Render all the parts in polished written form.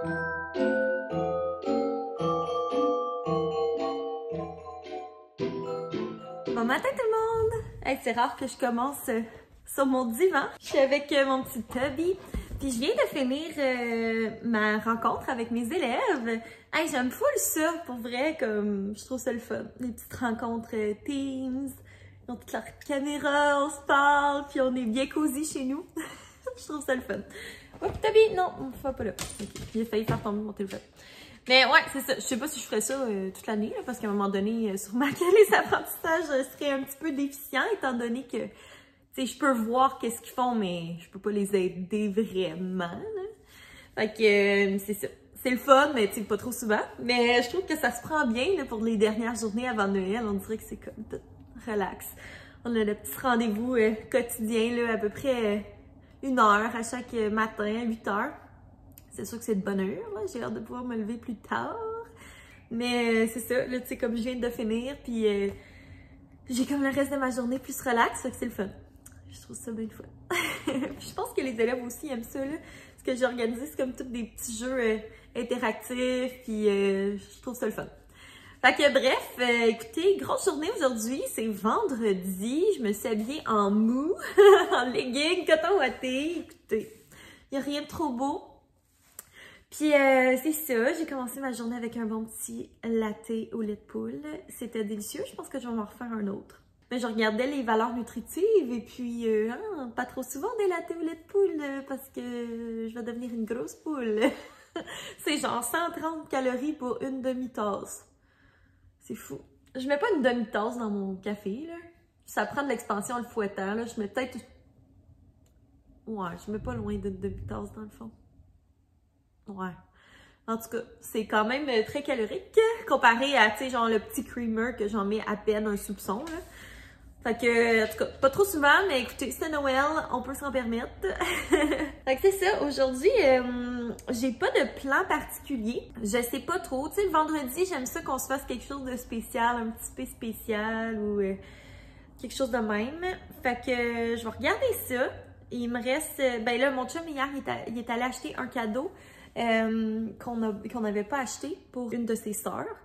Bon matin tout le monde! Hey, c'est rare que je commence sur mon divan. Je suis avec mon petit Toby. Puis je viens de finir ma rencontre avec mes élèves. Hey, j'aime full ça, pour vrai, comme je trouve ça le fun. Les petites rencontres Teams, ils ont toute leur caméra, on se parle, puis on est bien cosy chez nous. Je trouve ça le fun. Oups, Toby, non, on ne fait pas là. Ok, j'ai failli faire tomber mon téléphone. Mais ouais, c'est ça. Je sais pas si je ferais ça toute l'année, parce qu'à un moment donné, sûrement que les apprentissages seraient un petit peu déficients, étant donné que, tu sais, je peux voir qu'est-ce qu'ils font, mais je peux pas les aider vraiment, là. Fait que c'est ça. C'est le fun, mais tu sais, pas trop souvent. Mais je trouve que ça se prend bien là, pour les dernières journées avant Noël. On dirait que c'est comme tout relax. On a le petit rendez-vous quotidien, là, à peu près 1 heure à chaque matin, 8 heures. C'est sûr que c'est de bonne heure, là. J'ai hâte de pouvoir me lever plus tard. Mais c'est ça, là, tu sais, comme je viens de finir, puis j'ai comme le reste de ma journée plus relax, fait que c'est le fun. Je trouve ça bien le fun. Je pense que les élèves aussi aiment ça, là. Ce que j'ai organisé, c'est comme tous des petits jeux interactifs, puis je trouve ça le fun. Fait que bref, écoutez, grosse journée aujourd'hui, c'est vendredi, je me suis habillée en mou, en leggings, coton ouaté, écoutez, il n'y a rien de trop beau. Puis c'est ça, j'ai commencé ma journée avec un bon petit latte au lait de poule. C'était délicieux, je pense que je vais m'en refaire un autre. Mais je regardais les valeurs nutritives et puis pas trop souvent des lattes au lait de poule parce que je vais devenir une grosse poule. C'est genre 130 calories pour une demi-tasse. C'est fou. Je mets pas une demi-tasse dans mon café, là. Ça prend de l'expansion en le fouettant, là. Je mets peut-être... Ouais, je mets pas loin d'une demi-tasse dans le fond. Ouais. En tout cas, c'est quand même très calorique comparé à, tu sais, genre le petit creamer que j'en mets à peine un soupçon, là. Fait que, en tout cas, pas trop souvent, mais écoutez, c'est Noël, on peut s'en permettre. Fait que c'est ça, aujourd'hui, j'ai pas de plan particulier. Je sais pas trop. Tu sais, le vendredi, j'aime ça qu'on se fasse quelque chose de spécial, un petit peu spécial ou quelque chose de même. Fait que je vais regarder ça. Il me reste, ben là, mon chum hier, il est allé acheter un cadeau qu'on n'avait pas acheté pour une de ses sœurs.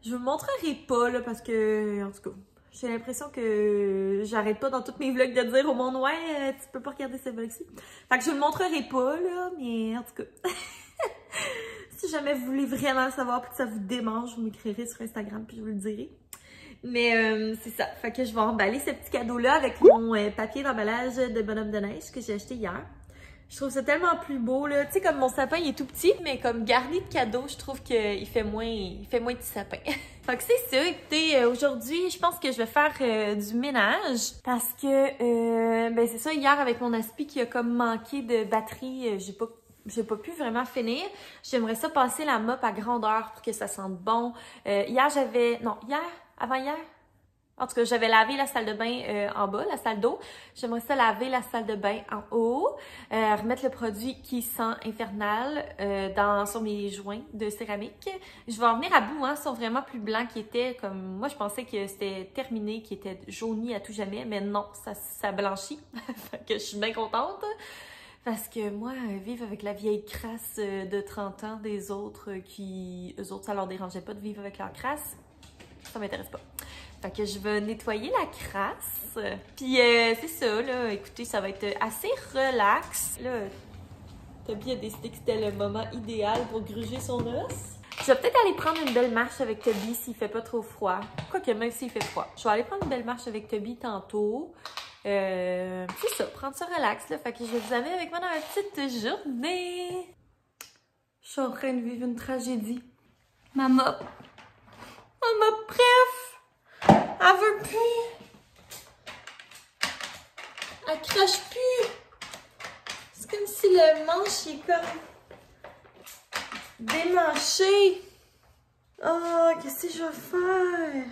Je vous montrerai pas, là, parce que, en tout cas, j'ai l'impression que j'arrête pas dans tous mes vlogs de dire au monde, ouais, tu peux pas regarder ce vlog-ci. Fait que je vous le montrerai pas, là, mais en tout cas, si jamais vous voulez vraiment savoir puis que ça vous démange, vous m'écrirez sur Instagram puis je vous le dirai. Mais c'est ça, fait que je vais emballer ce petit cadeau-là avec mon papier d'emballage de bonhomme de neige que j'ai acheté hier. Je trouve ça tellement plus beau, là. Tu sais, comme mon sapin, il est tout petit, mais comme garni de cadeaux, je trouve qu'il fait moins petit sapin. Fait que c'est ça. Écoutez, aujourd'hui, je pense que je vais faire du ménage parce que, ben c'est ça, hier, avec mon aspi qui a comme manqué de batterie, j'ai pas pu vraiment finir. J'aimerais ça passer la mop à grandeur pour que ça sente bon. Avant-hier? En tout cas, j'avais lavé la salle de bain en bas, la salle d'eau. J'aimerais ça laver la salle de bain en haut. Remettre le produit qui sent infernal sur mes joints de céramique. Je vais en venir à bout, hein. Ils sont vraiment plus blancs qu'ils étaient. Comme moi, je pensais que c'était terminé, qu'ils étaient jaunis à tout jamais. Mais non, ça blanchit. Fait que je suis bien contente. Parce que moi, vivre avec la vieille crasse de 30 ans des autres eux autres, ça leur dérangeait pas de vivre avec leur crasse. Ça m'intéresse pas. Fait que je vais nettoyer la crasse. Puis c'est ça, là. Écoutez, ça va être assez relax. Là, Toby a décidé que c'était le moment idéal pour gruger son os. Je vais peut-être aller prendre une belle marche avec Toby s'il fait pas trop froid. Quoique même s'il fait froid. Je vais aller prendre une belle marche avec Toby tantôt. C'est ça, prendre ça relax, là. Fait que je vais vous amener avec moi dans ma petite journée. Je suis en train de vivre une tragédie. Ma mop préf! Elle veut plus. Elle crache plus. C'est comme si le manche est comme démanché. Oh, qu'est-ce que je vais faire?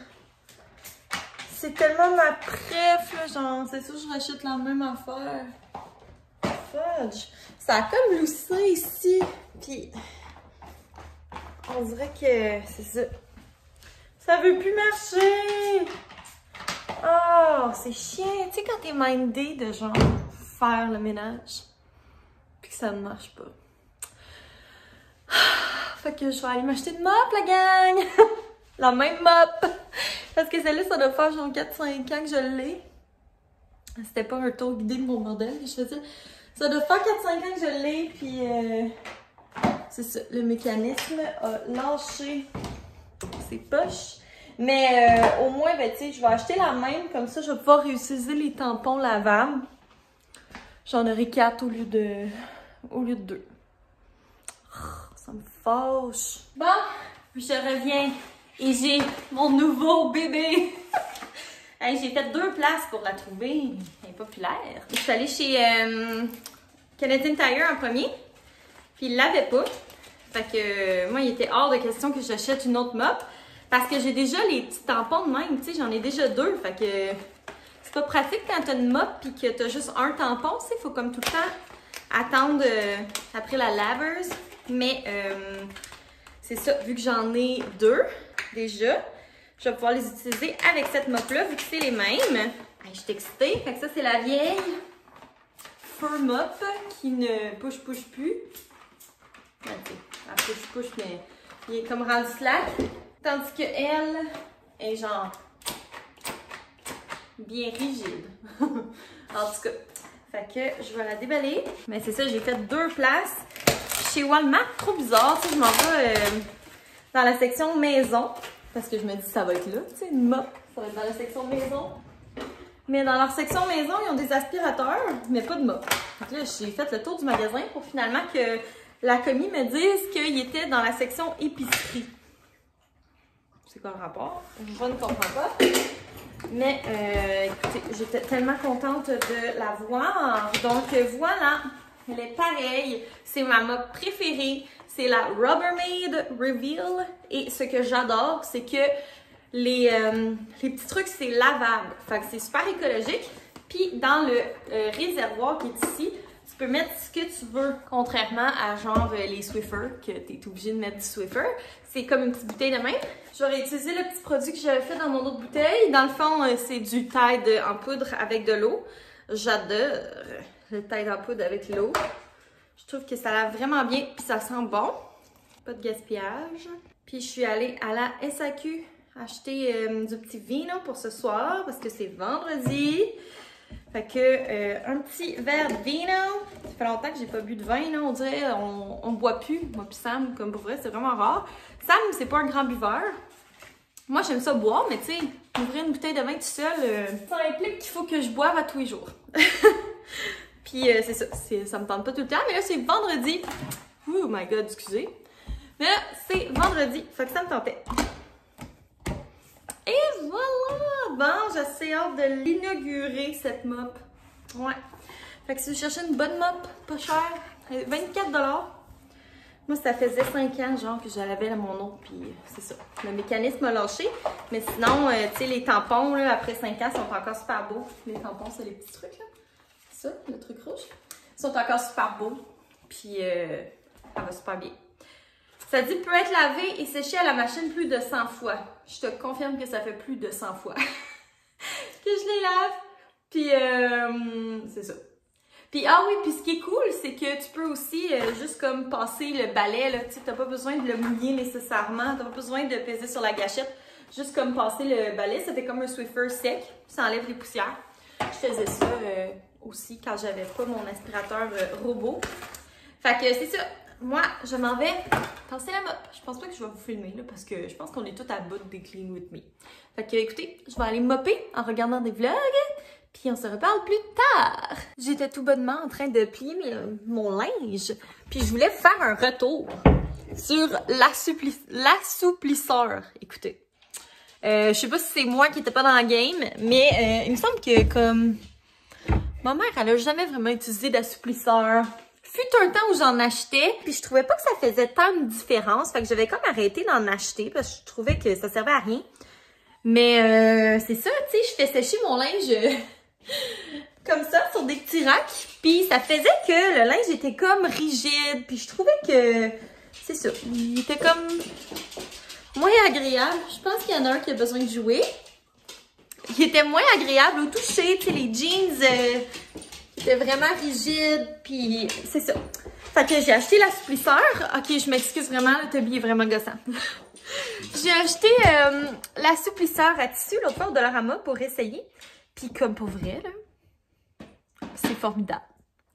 C'est tellement ma préf, là, genre, c'est sûr que je rachète la même affaire. Fudge. Ça a comme loussé ici. Puis, on dirait que c'est ça. Ça veut plus marcher! Oh, c'est chiant! Tu sais, quand t'es mindé de genre faire le ménage, puis que ça ne marche pas. Fait que je vais aller m'acheter une mop, la gang! La même mop! Parce que celle-là, ça doit faire genre 4-5 ans que je l'ai. C'était pas un tour guidé de mon bordel que je faisais. Ça doit faire 4-5 ans que je l'ai, puis c'est ça, le mécanisme a lâché ses poches. Mais au moins, ben tu sais, je vais acheter la même, comme ça je vais pouvoir réutiliser les tampons lavables. J'en aurai 4 au lieu de 2. Oh, ça me fâche. Bon, je reviens et j'ai mon nouveau bébé. Hey, j'ai fait 2 places pour la trouver. Elle est populaire. Je suis allée chez Canadian Tire en premier. Puis il l'avait pas. Fait que moi, il était hors de question que j'achète une autre mop. Parce que j'ai déjà les petits tampons de même. Tu sais, j'en ai déjà 2. Fait que c'est pas pratique quand t'as une mop puis que t'as juste un tampon. Tu sais, il faut comme tout le temps attendre après la laveuse. Mais c'est ça, vu que j'en ai 2 déjà. Je vais pouvoir les utiliser avec cette mop-là, vu que c'est les mêmes. Hey, je suis excitée. Fait que ça, c'est la vieille Fur Mop qui ne push plus. Elle push, mais il est comme rendu slack. Tandis que elle est genre bien rigide. En tout cas, fait que je vais la déballer. Mais c'est ça, j'ai fait 2 places. Chez Walmart, trop bizarre. Tu sais, je m'en vais dans la section maison. Parce que je me dis, ça va être là, tu sais, une mop, ça va être dans la section maison. Mais dans leur section maison, ils ont des aspirateurs, mais pas de mop. Donc là, j'ai fait le tour du magasin pour finalement que la commis me dise qu'il était dans la section épicerie. C'est quoi le rapport? Je ne comprends pas. Mais écoutez, j'étais tellement contente de la voir. Donc voilà, elle est pareille. C'est ma mop préférée. C'est la Rubbermaid Reveal. Et ce que j'adore, c'est que les petits trucs, c'est lavable. Fait que c'est super écologique. Puis dans le réservoir qui est ici, tu peux mettre ce que tu veux. Contrairement à genre les Swiffer, que tu es obligé de mettre du Swiffer. C'est comme une petite bouteille de même. J'aurais utilisé le petit produit que j'avais fait dans mon autre bouteille. Dans le fond, c'est du Tide en poudre avec de l'eau. J'adore le Tide en poudre avec l'eau. Je trouve que ça lave vraiment bien, puis ça sent bon. Pas de gaspillage. Puis je suis allée à la SAQ acheter du petit vino pour ce soir, parce que c'est vendredi. Fait que un petit verre de vino. Ça fait longtemps que j'ai pas bu de vin, là. On dirait on boit plus. Moi puis Sam, comme pour vrai, c'est vraiment rare. Sam, c'est pas un grand buveur. Moi, j'aime ça boire, mais tu sais, ouvrir une bouteille de vin tout seul, ça implique qu'il faut que je boive à tous les jours. Puis c'est ça, ça me tente pas tout le temps, mais là c'est vendredi. Oh my god, excusez. Mais là, c'est vendredi, fait que ça me tentait. Et voilà! Bon, j'ai assez hâte de l'inaugurer, cette mop. Ouais. Fait que si vous cherchez une bonne mop, pas chère, 24 $. Moi, ça faisait 5 ans, genre, que je l'avais à mon autre, puis c'est ça. Le mécanisme a lâché. Mais sinon, tu sais, les tampons, là, après 5 ans, sont encore super beaux. Les tampons, c'est les petits trucs, là. Ça, le truc rouge. Ils sont encore super beaux. Puis, ça va super bien. Ça dit peut être lavé et séché à la machine plus de 100 fois. Je te confirme que ça fait plus de 100 fois que je les lave. Puis, c'est ça. Puis, ah oui, puis ce qui est cool, c'est que tu peux aussi juste comme passer le balai, là. Tu sais, t'as pas besoin de le mouiller nécessairement. T'as pas besoin de peser sur la gâchette. Juste comme passer le balai. C'était comme un Swiffer sec. Ça enlève les poussières. Je faisais ça aussi quand j'avais pas mon aspirateur robot. Fait que c'est ça. Moi, je m'en vais passer la mop. Je pense pas que je vais vous filmer là parce que je pense qu'on est tous à bout des Clean With Me. Fait que écoutez, je vais aller mopper en regardant des vlogs. Puis on se reparle plus tard. J'étais tout bonnement en train de plier mon linge. Puis je voulais faire un retour sur l'assouplisseur. Écoutez. Je sais pas si c'est moi qui étais pas dans la game, mais il me semble que comme ma mère, elle a jamais vraiment utilisé d'assouplisseur. Fut un temps où j'en achetais, puis je trouvais pas que ça faisait tant de différence. Fait que j'avais comme arrêté d'en acheter parce que je trouvais que ça servait à rien. Mais c'est ça, tu sais, je fais sécher mon linge comme ça sur des petits racks. Puis ça faisait que le linge était comme rigide. Puis je trouvais que, c'est ça, il était comme moins agréable. Je pense qu'il y en a un qui a besoin de jouer. Il était moins agréable au toucher. Tu sais, les jeans qui étaient vraiment rigides. Puis c'est ça. Fait que j'ai acheté l'assouplisseur. Ok, je m'excuse vraiment, le Toby est vraiment gossant. J'ai acheté l'assouplisseur à tissu l'autre fois au Dollarama pour essayer. Puis comme pour vrai, là, c'est formidable.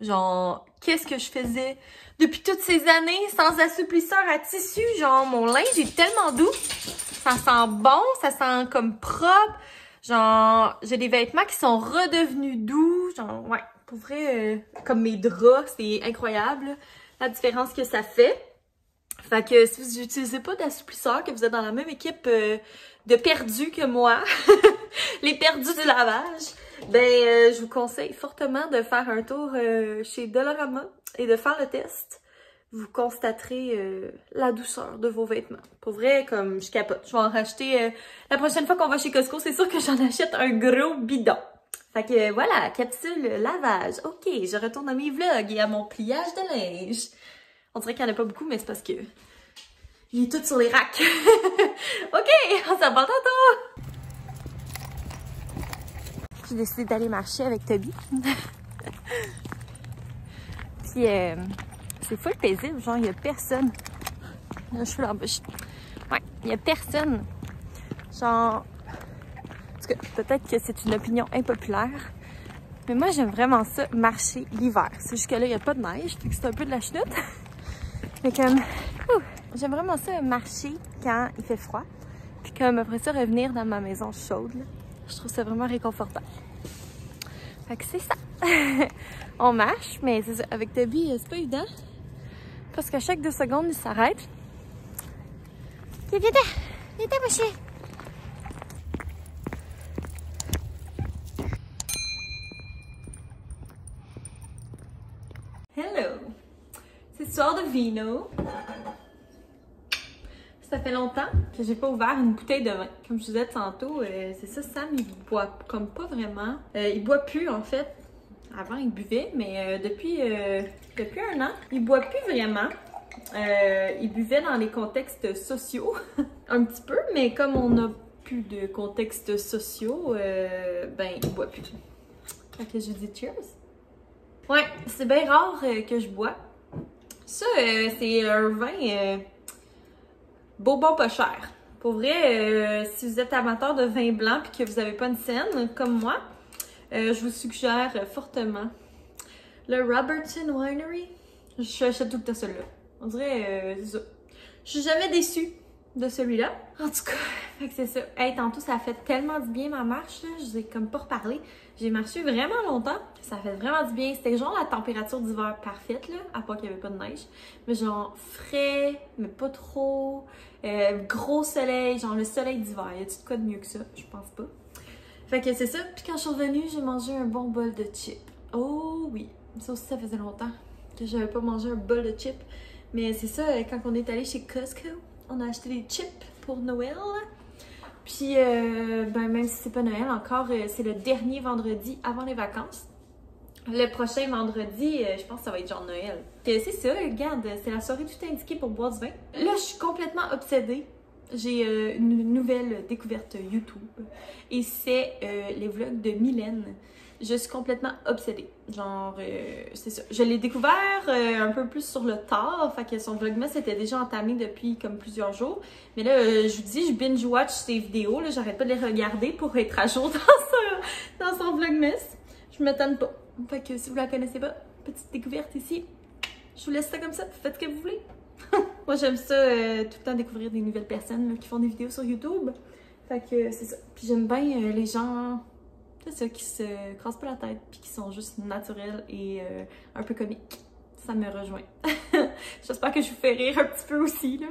Genre, qu'est-ce que je faisais depuis toutes ces années sans assouplisseur à tissu? Genre, mon linge est tellement doux. Ça sent bon, ça sent comme propre. Genre, j'ai des vêtements qui sont redevenus doux. Genre, ouais, pour vrai, comme mes draps, c'est incroyable la différence que ça fait. Fait que si vous n'utilisez pas d'assouplisseur, que vous êtes dans la même équipe de perdus que moi, les perdus du lavage, ben je vous conseille fortement de faire un tour chez Dollarama et de faire le test. Vous constaterez la douceur de vos vêtements. Pour vrai, comme je capote. Je vais en racheter la prochaine fois qu'on va chez Costco, c'est sûr que j'en achète un gros bidon. Fait que voilà, capsule lavage. Ok, je retourne à mes vlogs et à mon pliage de linge. On dirait qu'il n'y en a pas beaucoup, mais c'est parce que il est tout sur les racks. Ok, on s'en va tantôt. J'ai décidé d'aller marcher avec Toby. Puis c'est full paisible, genre il n'y a personne. Là, je suis là en bouche. Ouais, il n'y a personne. Genre, en tout cas, peut-être que c'est une opinion impopulaire, mais moi j'aime vraiment ça, marcher l'hiver. C'est juste que là, il n'y a pas de neige, donc c'est un peu de la chenoute. Mais comme, j'aime vraiment ça, marcher quand il fait froid. Puis comme après ça, revenir dans ma maison chaude, là. Je trouve ça vraiment réconfortant. Fait que c'est ça. On marche, mais c'est ça, avec Toby, c'est pas évident. Parce qu'à chaque 2 secondes, il s'arrête. Viens, viens, mon chien. Hello. C'est ce soir de vino. Ça fait longtemps que j'ai pas ouvert une bouteille de vin. Comme je disais tantôt, c'est ça, Sam, il boit comme pas vraiment. Il boit plus, en fait. Avant, il buvait, mais depuis 1 an, il boit plus vraiment. Il buvait dans les contextes sociaux, un petit peu, mais comme on n'a plus de contextes sociaux, ben, il boit plus. Fait que je dis cheers. Ouais, c'est bien rare que je bois. Ça, c'est un vin beau, bon, pas cher. Pour vrai, si vous êtes amateur de vin blanc et que vous n'avez pas une scène, comme moi, je vous suggère fortement le Robertson Winery. Je achète tout le temps celui-là. On dirait, c'est ça. Je suis jamais déçue de celui-là. En tout cas, c'est ça. Hey, tantôt, ça a fait tellement du bien ma marche, là. Je vous ai comme pas reparlé. J'ai marché vraiment longtemps. Ça a fait vraiment du bien. C'était genre la température d'hiver parfaite, là, à part qu'il n'y avait pas de neige. Mais genre frais, mais pas trop. Gros soleil, genre le soleil d'hiver. Y a-t-il de quoi de mieux que ça? Je pense pas. Fait que c'est ça. Puis quand je suis revenue, j'ai mangé un bon bol de chips. Oh oui. Ça aussi, ça faisait longtemps que j'avais pas mangé un bol de chips. Mais c'est ça, quand on est allé chez Costco, on a acheté des chips pour Noël. Puis, ben, même si c'est pas Noël encore, c'est le dernier vendredi avant les vacances. Le prochain vendredi, je pense que ça va être genre Noël. C'est ça, regarde, c'est la soirée tout indiquée pour boire du vin. Là, je suis complètement obsédée. J'ai une nouvelle découverte YouTube. Et c'est les vlogs de Mylène. Je suis complètement obsédée. Genre, c'est ça. Je l'ai découvert un peu plus sur le tard. Fait que son vlogmas était déjà entamé depuis comme plusieurs jours. Mais là, je vous dis, je binge-watch ses vidéos. Là, j'arrête pas de les regarder pour être à jour dans son vlogmas. Je m'étonne pas. Fait que si vous la connaissez pas, petite découverte ici. Je vous laisse ça comme ça. Faites ce que vous voulez. Moi, j'aime ça tout le temps découvrir des nouvelles personnes là, qui font des vidéos sur YouTube. Fait que c'est ça. Puis j'aime bien les gens... C'est ça, qui se cassent pas la tête, puis qui sont juste naturels et un peu comiques. Ça me rejoint. J'espère que je vous fais rire un petit peu aussi, là.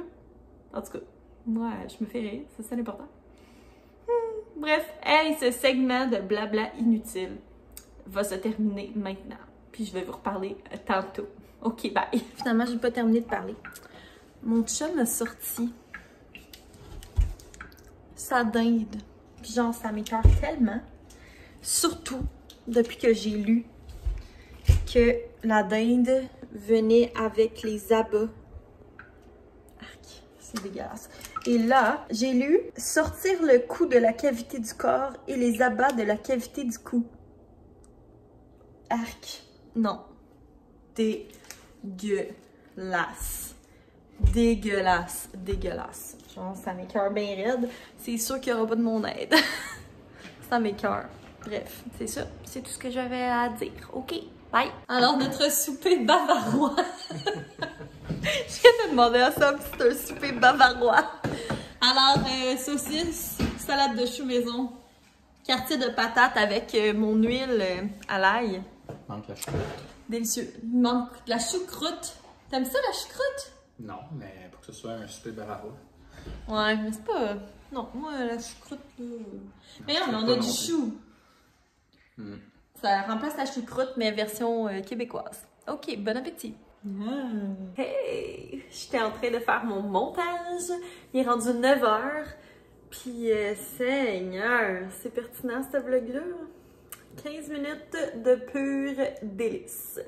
En tout cas, moi, je me fais rire, c'est ça l'important. Bref, hey, ce segment de blabla inutile va se terminer maintenant. Puis je vais vous reparler tantôt. Ok, bye. Finalement, j'ai pas terminé de parler. Mon chum a sorti sa dinde. Puis genre, ça m'écoeure tellement. Surtout depuis que j'ai lu que la dinde venait avec les abats. Arc, c'est dégueulasse. Et là, j'ai lu sortir le cou de la cavité du corps et les abats de la cavité du cou. Arc. Non. dégueulasse. Dégueulasse. Dégueulasse. Genre, ça m'écoeure bien raide. C'est sûr qu'il n'y aura pas de mon aide. Ça m'écoeure. Bref, c'est ça. C'est tout ce que j'avais à dire. OK, bye. Alors, notre souper bavarois. Je viens de demander à Sam si c'est un souper bavarois. Alors, saucisse, salade de choux maison, quartier de patates avec mon huile à l'ail. Manque la choucroute. Délicieux. Il manque de la choucroute. T'aimes ça, la choucroute? Non, mais pour que ce soit un souper bavarois. Ouais, mais c'est pas... Non, moi, la choucroute, là... Mais non, mais on a du chou. Ça remplace la choucroute, mais version québécoise. OK, bon appétit. Hey! J'étais en train de faire mon montage. Il est rendu 9h. Puis, Seigneur, c'est pertinent, ce vlog-là. 15 minutes de pur délice.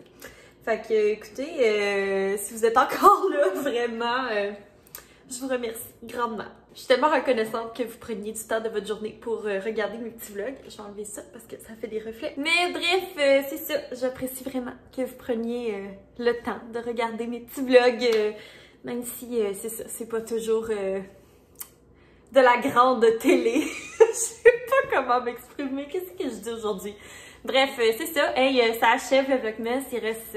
Fait que, écoutez, si vous êtes encore là, vraiment, je vous remercie grandement. Je suis tellement reconnaissante que vous preniez du temps de votre journée pour regarder mes petits vlogs. Je vais enlever ça parce que ça fait des reflets. Mais bref, c'est ça. J'apprécie vraiment que vous preniez le temps de regarder mes petits vlogs. Même si, c'est ça, c'est pas toujours de la grande télé. Je sais pas comment m'exprimer. Qu'est-ce que je dis aujourd'hui? Bref, c'est ça. Hey, ça achève le vlogmas. Il reste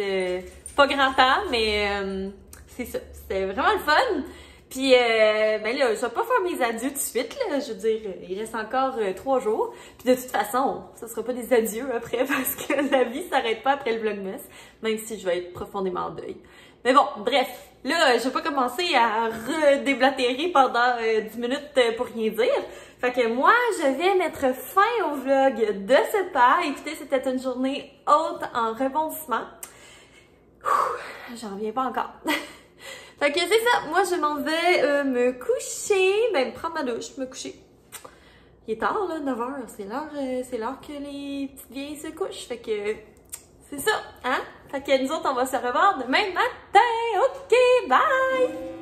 pas grand temps, mais c'est ça. C'était vraiment le fun. Puis, ben là, je vais pas faire mes adieux tout de suite, là. Je veux dire, il reste encore 3 jours. Puis de toute façon, ça sera pas des adieux après parce que la vie s'arrête pas après le vlogmas, même si je vais être profondément en deuil. Mais bon, bref, là, je vais pas commencer à redéblatérer pendant 10 minutes pour rien dire. Fait que moi, je vais mettre fin au vlog de ce pas. Écoutez, c'était une journée haute en rebondissement. J'en reviens pas encore. Fait que c'est ça, moi je m'en vais me coucher, ben prendre ma douche, me coucher. Il est tard là, 9h, c'est l'heure que les petites vieilles se couchent, fait que c'est ça, hein? Fait que nous autres on va se revoir demain matin, ok, bye!